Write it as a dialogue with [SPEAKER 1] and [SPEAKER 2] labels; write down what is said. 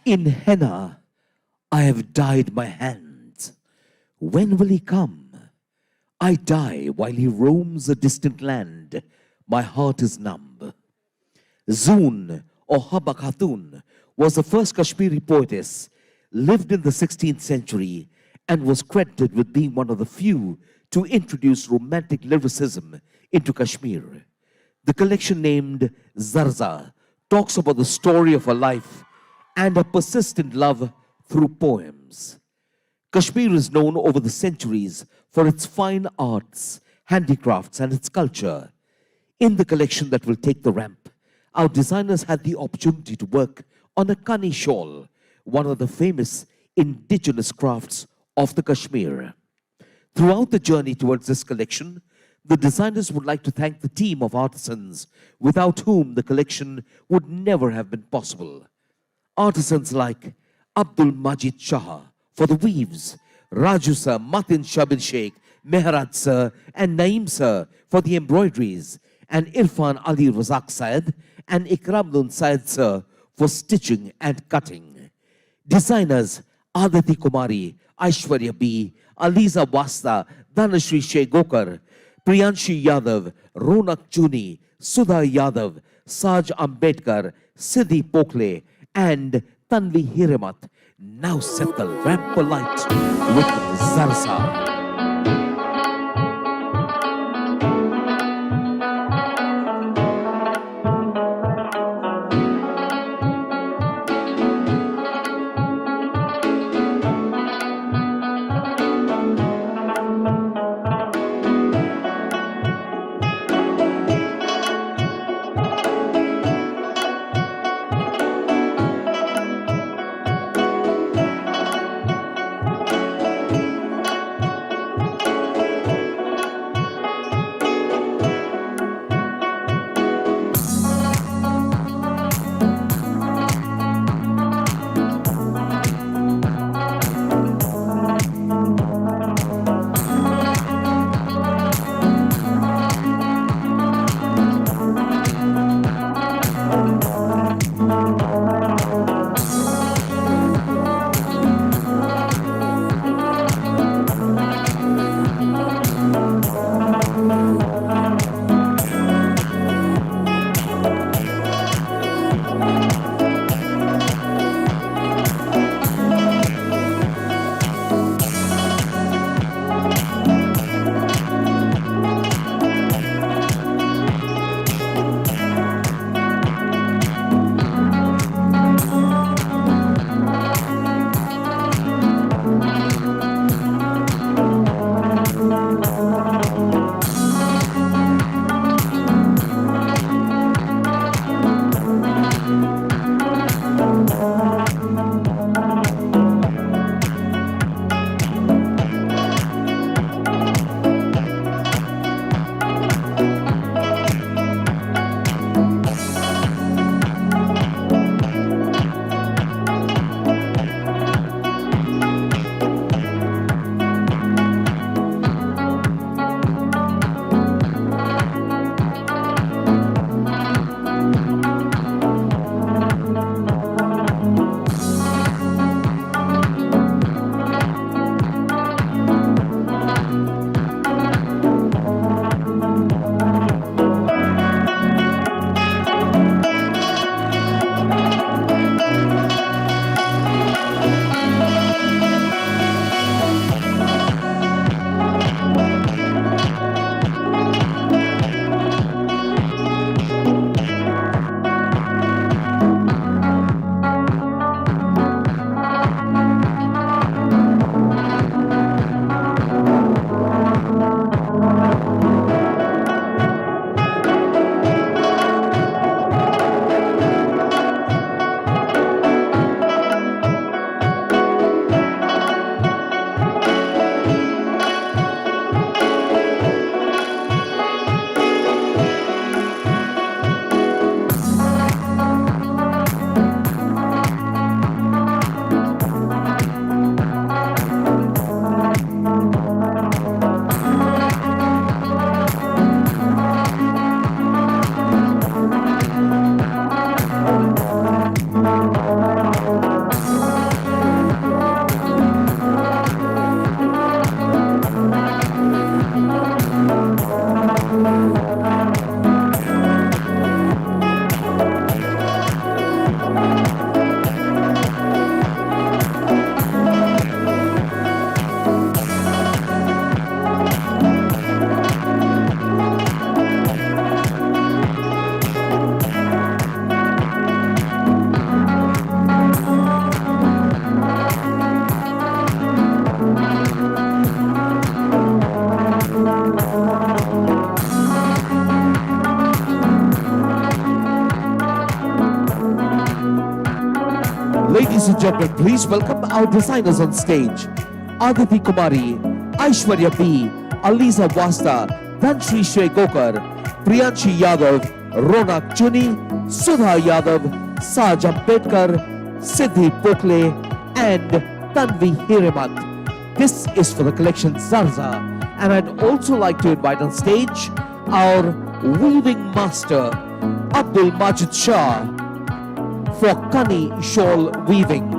[SPEAKER 1] In henna, I have dyed my hands. When will he come? I die while he roams a distant land. My heart is numb. Zoon, or Habba Khatoon, was the first Kashmiri poetess, lived in the 16th century, and was credited with being one of the few to introduce romantic lyricism into Kashmir. The collection named Zarza talks about the story of her life and her persistent love through poems. Kashmir is known over the centuries for its fine arts, handicrafts, and its culture. In the collection that will take the ramp, our designers had the opportunity to work on a Kani shawl, one of the famous indigenous crafts of the Kashmir. Throughout the journey towards this collection, the designers would like to thank the team of artisans without whom the collection would never have been possible. Artisans like Abdul Majid Shah for the weaves, Raju sir, Matin Shabil Sheikh, Mehrad sir, and Naeem sir for the embroideries, and Irfan Ali Razak Syed and Ikramlun Syed sir for stitching and cutting. Designers Aditi Kumari, Aishwarya B, Aliza Wasta, Dhanashri Shegokar, Priyanshi Yadav, Ronak Chuni, Sudha Yadav, Saj Ambedkar, Siddhi Pokle, and Tanvi Hiramat now set the ramp alight with Zarza. Ladies and gentlemen, please welcome our designers on stage. Aditi Kumari, Aishwarya B, Aliza Wasta, Dhanshri Shrey Gokar, Priyanshi Yadav, Ronak Chuni, Sudha Yadav, Saj Ambedkar, Siddhi Pokle, and Tanvi Hirimat. This is for the collection Zarza, and I'd also like to invite on stage our weaving master, Abdul Majid Shah, for Kani shawl weaving.